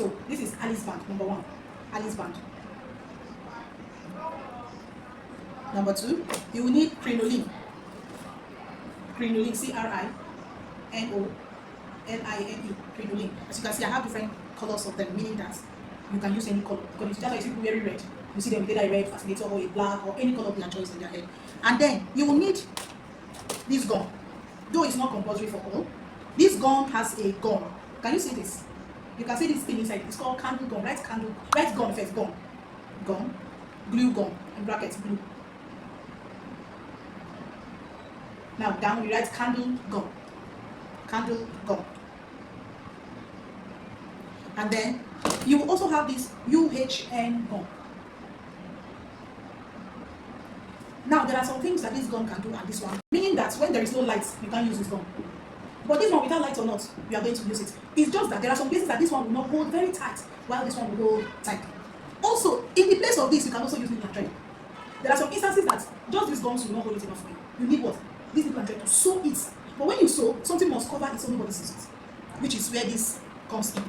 So this is Alice band, number 1. Alice band. Number 2, you will need crinoline. Crinoline, crinoline, crinoline. As you can see, I have different colors of them, meaning that you can use any color. Because if you people wearing red, you see them with either a red fascinator or a black or any color of their choice in their head. And then you will need this gum. Though it's not compulsory for all, this gum has a gum. Can you see this? You can see this thing inside. It's called candle gum. Write gum first. Gum, glue gum, in brackets, glue. Now down we write candle gum. And then you will also have this UHN gum. Now there are some things that this gum can do and this one, meaning that when there is no light, you can't use this gum. But this one, without light or not, we are going to use it. It's just that there are some places that this one will not hold very tight, while this one will hold tight. Also, in the place of this, you can also use needle and thread. There are some instances that just these gums will not hold it enough for you. You need what? This needle and thread to sew it. But when you sew, something must cover it so nobody sees it, which is where this comes in.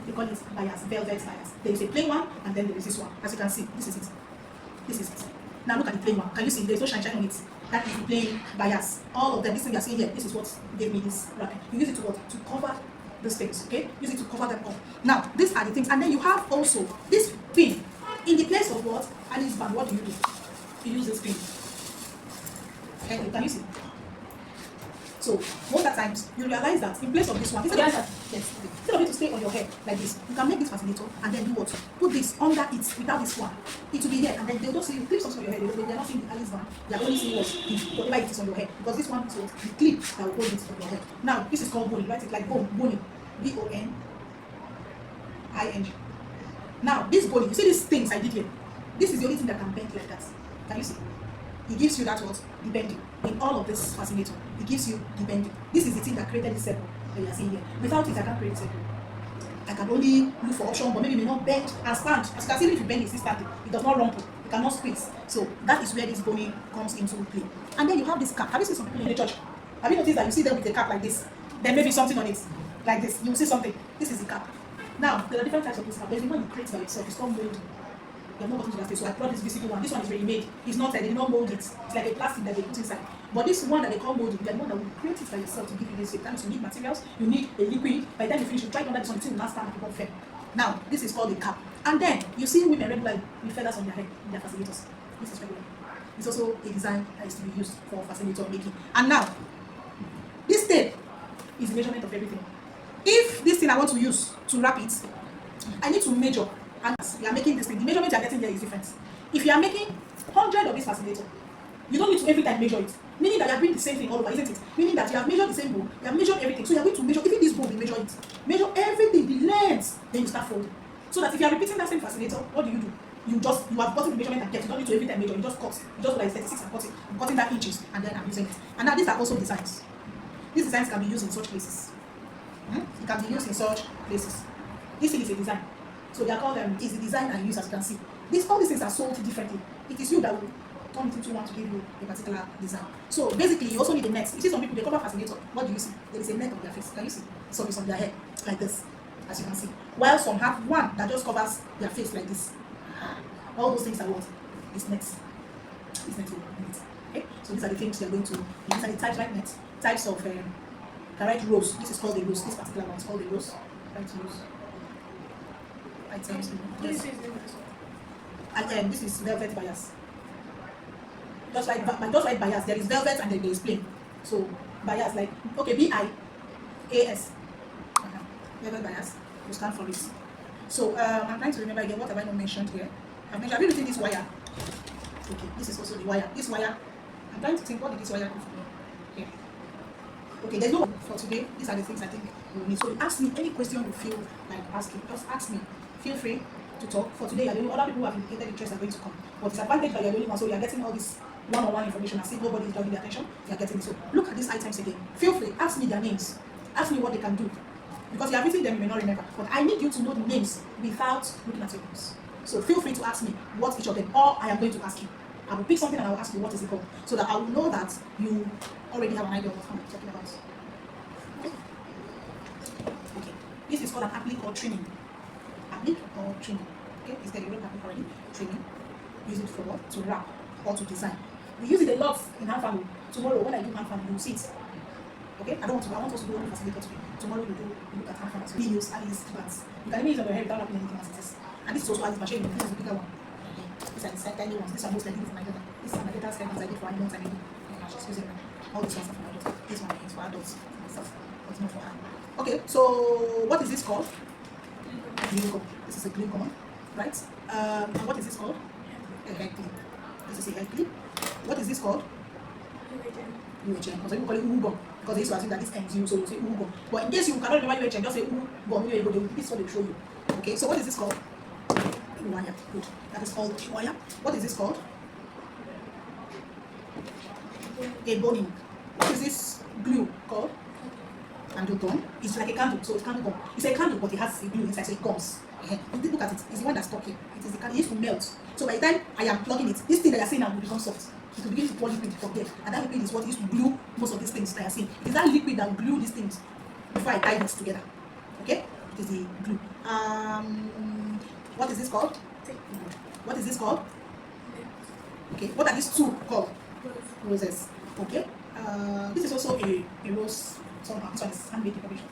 They call it bias, velvet bias. There is a plain one, and then there is this one. As you can see, this is it. This is it. Now look at the plain one. Can you see? There is no shine on it. That is the plain bias. All of them, this thing you are seeing here, this is what gave me this wrapping. You use it to what? To cover these things, okay? Use it to cover them up. Now, these are the things. And then you have also this pin. In the place of what? Alice band, what do? You use this pin. Okay, can you see? So, most of the times, you realize that in place of this one, instead of it to stay on your head like this, you can make this fascinator and then do what? Put this under it without this one. It will be there, and then they'll just see you clip something on your head. They're not seeing the Alice band, they're only seeing whatever it is on your head. Because this one is what? The clip that will hold it on your head. Now, this is called boning. Write it like boning. Boning. Now, this boning, you see these things I did here? This is the only thing that can bend like that. Can you see? It gives you that what? The bending. In all of this fascinator, it gives you the bending. This is the thing that created this circle that you are seeing here. Without it, I can't create a circle. I can only look for option, but maybe it may not bend and stand. As you can see, if you bend it instantly, it does not rumple. It cannot squeeze. So that is where this boning comes into play. And then you have this cap. Have you seen some people in the church? Have you noticed that you see them with a cap like this? There may be something on it, like this. You will see something. This is the cap. Now, there are different types of this cap. There's the one you create by yourself. It's called molding. You have not gotten to that stage, so I brought this visible one. This one is ready-made. It's not, they did not mold it. It's like a plastic that they put inside. But this one that they call molding, the one that will create it by yourself to give you this shape. That means you need materials, you need a liquid. By the time you finish, you try it under this one, it will not stand and become firm. Now, this is called a cap. And then, you see women regularly with feathers on their head, in their fascinators. This is regular. It's also a design that is to be used for fascinator making. And now, this tape is the measurement of everything. If this thing I want to use to wrap it, I need to measure. And you are making this thing, the measurement you are getting there is different. If you are making 100 of this fascinator, you don't need to every time measure it. Meaning that you are doing the same thing all over, isn't it? Meaning that you have measured the same bowl, you have measured everything. So you are going to measure, even this bowl, you measure it. Measure everything, the length, then you start folding. So that if you are repeating that same fascinator, what do? You have gotten the measurement and kept. You don't need to every time measure, you just cut. You just go like 36 and cut it. I'm cutting that inches and then I'm using it. And now these are also designs. These designs can be used in such places. It can be used in such places. This thing is a design. So they are called is the design and use, as you can see. All these things are sold differently. It is you that will turn it into one to give you a particular design. So basically, you also need a net. You see some people, they cover fascinator. What do you see? There is a net on their face. Can you see? Some is on their head, like this, as you can see. While some have one that just covers their face like this. All those things are what? It's nets. It's net. Okay? So these are the things you're going to use. These are the types, right? Net. Types of, can write rose. This is called a rose. This particular one is called a rose. Right, rose. Items. Yes. And this is velvet bias. Just like bias, there is velvet and then there is plain. So bias, like okay, BIAS. Velvet bias. You stand for it. So I'm trying to remember again. What have I not mentioned here? Have you written this wire? Okay, this is also the wire. This wire. I'm trying to think. What did this wire do for me? Here. Okay, there's no for today. These are the things I think you will need. So ask me any question you feel like asking. Just ask me. Feel free to talk. For today, other people who have indicated interest are going to come. But it's advantage that you're the only one, so you're getting all this one-on-one information. As if nobody is drawing the attention, you're getting it. So look at these items again. Feel free. Ask me their names. Ask me what they can do. Because you have written them, you may not remember. But I need you to know the names without looking at your names. So feel free to ask me what each of them, or I am going to ask you. I will pick something and I will ask you what is it called, so that I will know that you already have an idea of what I'm talking about. Okay. This is called an applique or trimming. Applique or trimming. Okay, it's the European applique already. Trimming. Use it for what? To wrap or to design. We use it a lot in hand farming. Tomorrow when I do hand farming, you'll see it. Okay, I want us to do only Fascinator today. Tomorrow we look at hand farmers. We use Alice plants. You can even use it on your hair without wrapping anything as it is. And this is also Alice machine. This is the bigger one. Okay. These are the tiny ones. These are most likely for my daughter. This is my daughter's hair I did for 1 month and she's using them. All these ones are for my daughter. This one is for adults and stuff. It's not for her. Okay, so what is this called? Glue gum. This is a glue gum, right? And what is this called? A hair clip. This is a hair clip. What is this called? UHN. Because people call it gum because they used to assume that this ends you, so you say gum. But in case you cannot remember UHN, just say gum. This is what they show you. Okay, so what is this called? Wire. Good. That is called a wire. What is this called? A boning. What is this glue called? Candle gum. It's like a candle, so it's candle gum. It's a candle, but it has a glue inside, so it gums. Look at it. It's the one that's stuck here. It is the candle. It used to melt. So by the time I am plugging it, this thing that you're seeing now will become soft. It will begin to pour liquid from there. And that liquid is what used to glue most of these things that you're seeing. It is that liquid that will glue these things before I tie it together. Okay? It is the glue. What is this called? What is this called? Okay. What are these two called? Roses. Okay. This is also a rose somehow. This one is handmade decoration.